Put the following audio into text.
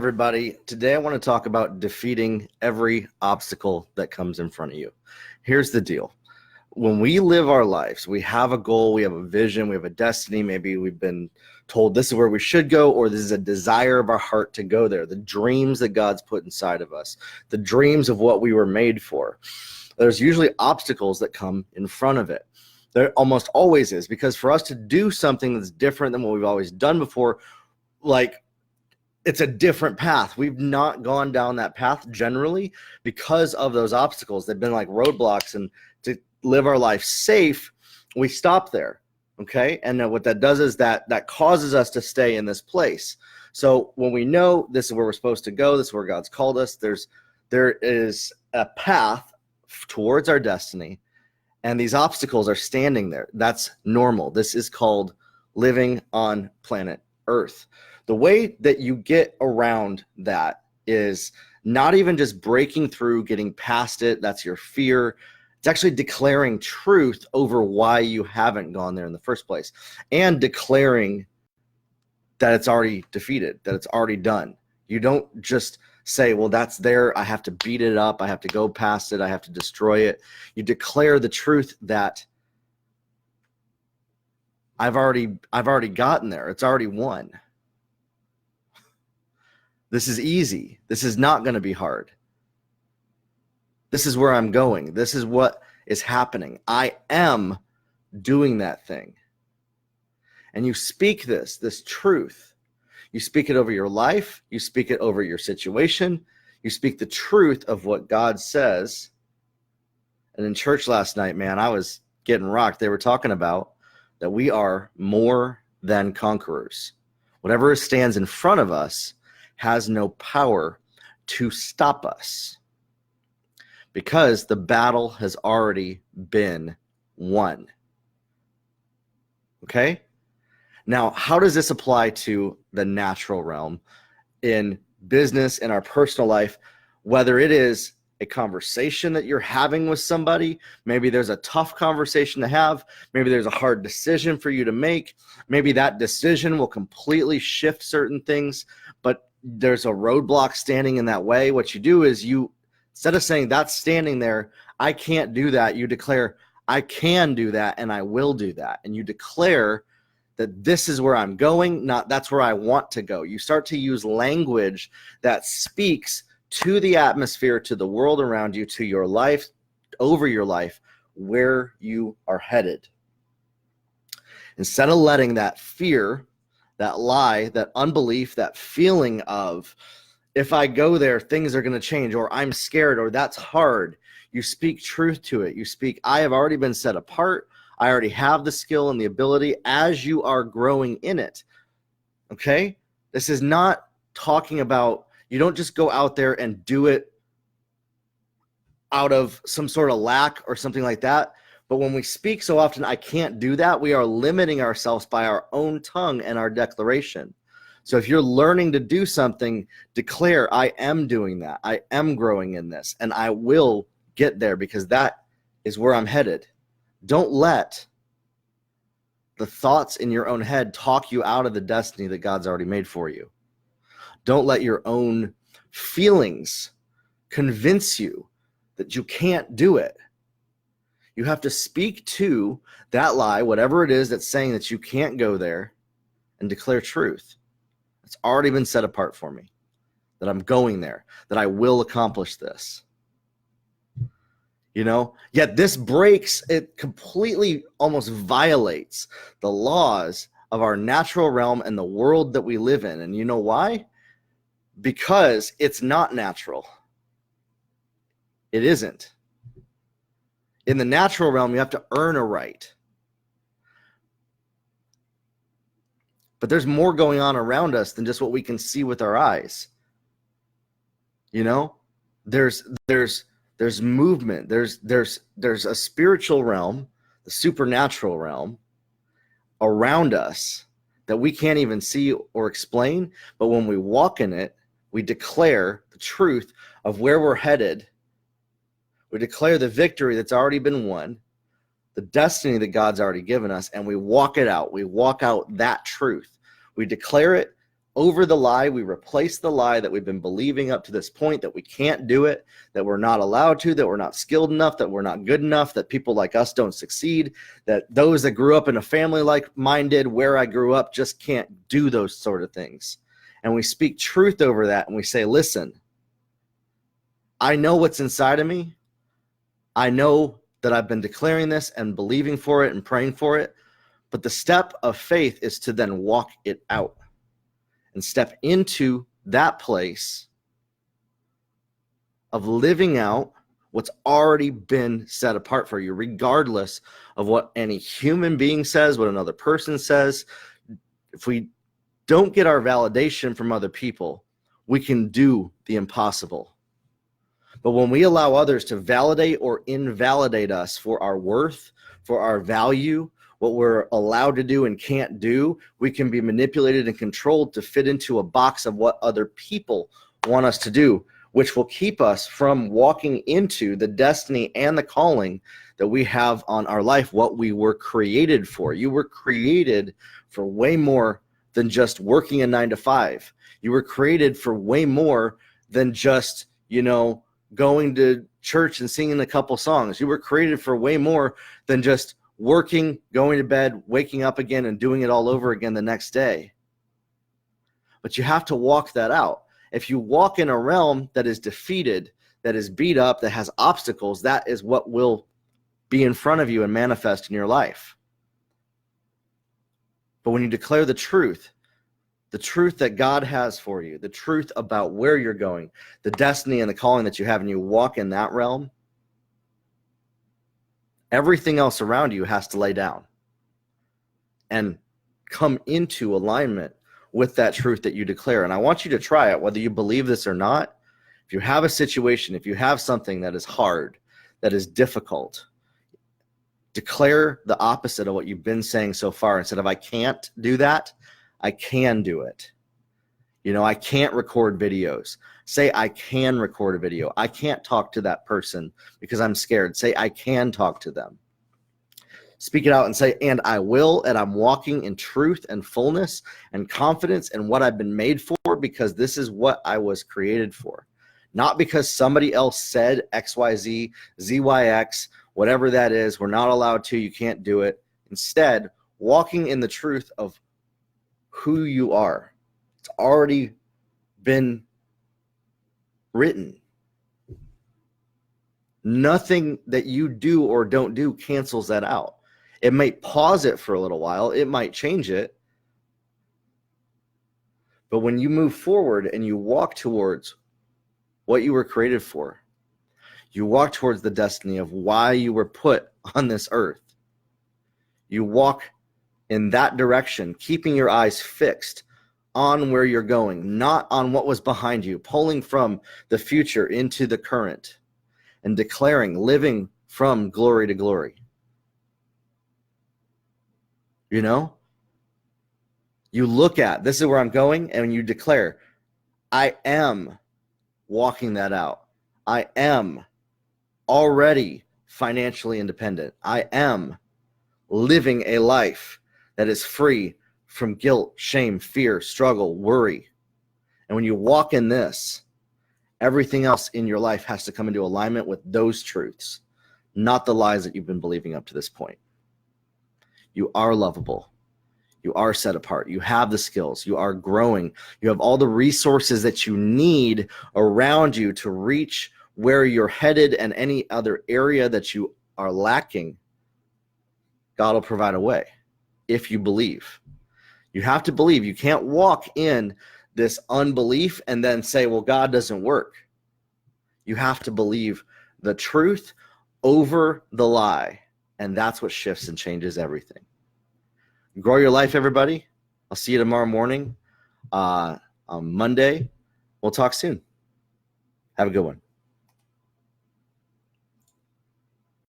everybody. Today I want to talk about defeating every obstacle that comes in front of you. Here's the deal. When we live our lives, we have a goal, we have a vision, we have a destiny. Maybe we've been told this is where we should go, or this is a desire of our heart to go there. The dreams that God's put inside of us, the dreams of what we were made for. There's usually obstacles that come in front of it. There almost always is, because for us to do something that's different than what we've always done before, like, it's a different path. We've not gone down that path generally because of those obstacles. They've been like roadblocks, and to live our life safe, we stop there. Okay. And what that does is that causes us to stay in this place. So when we know this is where we're supposed to go, this is where God's called us, there is a path towards our destiny, and these obstacles are standing there. That's normal. This is called living on planet Earth. The way that you get around that is not even just breaking through, getting past it. That's your fear. It's actually declaring truth over why you haven't gone there in the first place, and declaring that it's already defeated, that it's already done. You don't just say, well, that's there, I have to beat it up, I have to go past it, I have to destroy it. You declare the truth that I've already gotten there. It's already won. This is easy. This is not going to be hard. This is where I'm going. This is what is happening. I am doing that thing. And you speak this truth. You speak it over your life. You speak it over your situation. You speak the truth of what God says. And in church last night, man, I was getting rocked. They were talking about that we are more than conquerors. Whatever stands in front of us has no power to stop us, because the battle has already been won. Okay? Now, how does this apply to the natural realm in business, in our personal life? Whether it is a conversation that you're having with somebody, maybe there's a tough conversation to have, maybe there's a hard decision for you to make, maybe that decision will completely shift certain things, but there's a roadblock standing in that way. What you do is you, instead of saying that's standing there, I can't do that, you declare I can do that and I will do that. And you declare that this is where I'm going, not that's where I want to go. You start to use language that speaks to the atmosphere, to the world around you, to your life, over your life, where you are headed. Instead of letting that fear, that lie, that unbelief, that feeling of, if I go there, things are going to change, or I'm scared, or that's hard, you speak truth to it. You speak, I have already been set apart. I already have the skill and the ability as you are growing in it. Okay? This is not talking about, you don't just go out there and do it out of some sort of lack or something like that. But when we speak so often, I can't do that, we are limiting ourselves by our own tongue and our declaration. So if you're learning to do something, declare, I am doing that. I am growing in this, and I will get there, because that is where I'm headed. Don't let the thoughts in your own head talk you out of the destiny that God's already made for you. Don't let your own feelings convince you that you can't do it. You have to speak to that lie, whatever it is that's saying that you can't go there, and declare truth. It's already been set apart for me, that I'm going there, that I will accomplish this. You know, yet this breaks, it completely almost violates the laws of our natural realm and the world that we live in. And you know why? Because it's not natural. It isn't. In the natural realm, you have to earn a right. But there's more going on around us than just what we can see with our eyes. You know, there's movement. There's a spiritual realm, the supernatural realm around us that we can't even see or explain. But when we walk in it, we declare the truth of where we're headed. We declare the victory that's already been won, the destiny that God's already given us, and we walk it out. We walk out that truth. We declare it over the lie. We replace the lie that we've been believing up to this point, that we can't do it, that we're not allowed to, that we're not skilled enough, that we're not good enough, that people like us don't succeed, that those that grew up in a family like mine did, where I grew up, just can't do those sort of things. And we speak truth over that, and we say, listen, I know what's inside of me. I know that I've been declaring this and believing for it and praying for it. But the step of faith is to then walk it out and step into that place of living out what's already been set apart for you, regardless of what any human being says, what another person says. If we don't get our validation from other people, we can do the impossible. But when we allow others to validate or invalidate us for our worth, for our value, what we're allowed to do and can't do, we can be manipulated and controlled to fit into a box of what other people want us to do, which will keep us from walking into the destiny and the calling that we have on our life, what we were created for. You were created for way more than just working a 9-to-5. You were created for way more than just, going to church and singing a couple songs. You were created for way more than just working, going to bed, waking up again, and doing it all over again the next day. But you have to walk that out. If you walk in a realm that is defeated, that is beat up, that has obstacles, that is what will be in front of you and manifest in your life. But when you declare the truth that God has for you, the truth about where you're going, the destiny and the calling that you have, and you walk in that realm, everything else around you has to lay down and come into alignment with that truth that you declare. And I want you to try it, whether you believe this or not. If you have a situation, if you have something that is hard, that is difficult, declare the opposite of what you've been saying so far. Instead of I can't do that, I can do it. I can't record videos. Say I can record a video. I can't talk to that person because I'm scared. Say I can talk to them. Speak it out and say, and I will, and I'm walking in truth and fullness and confidence in what I've been made for, because this is what I was created for. Not because somebody else said XYZ, ZYX, whatever that is, we're not allowed to, you can't do it. Instead, walking in the truth of who you are. It's already been written. Nothing that you do or don't do cancels that out. It might pause it for a little while. It might change it. But when you move forward and you walk towards what you were created for, you walk towards the destiny of why you were put on this earth. You walk in that direction, keeping your eyes fixed on where you're going, not on what was behind you, pulling from the future into the current and declaring, living from glory to glory. You look at, this is where I'm going, and you declare, I am walking that out. I am already financially independent. I am living a life that is free from guilt, shame, fear, struggle, worry. And when you walk in this, everything else in your life has to come into alignment with those truths, not the lies that you've been believing up to this point. You are lovable. You are set apart. You have the skills. You are growing. You have all the resources that you need around you to reach where you're headed, and any other area that you are lacking, God will provide a way if you believe. You have to believe. You can't walk in this unbelief and then say, well, God doesn't work. You have to believe the truth over the lie, and that's what shifts and changes everything. Grow your life, everybody. I'll see you tomorrow morning on Monday. We'll talk soon. Have a good one.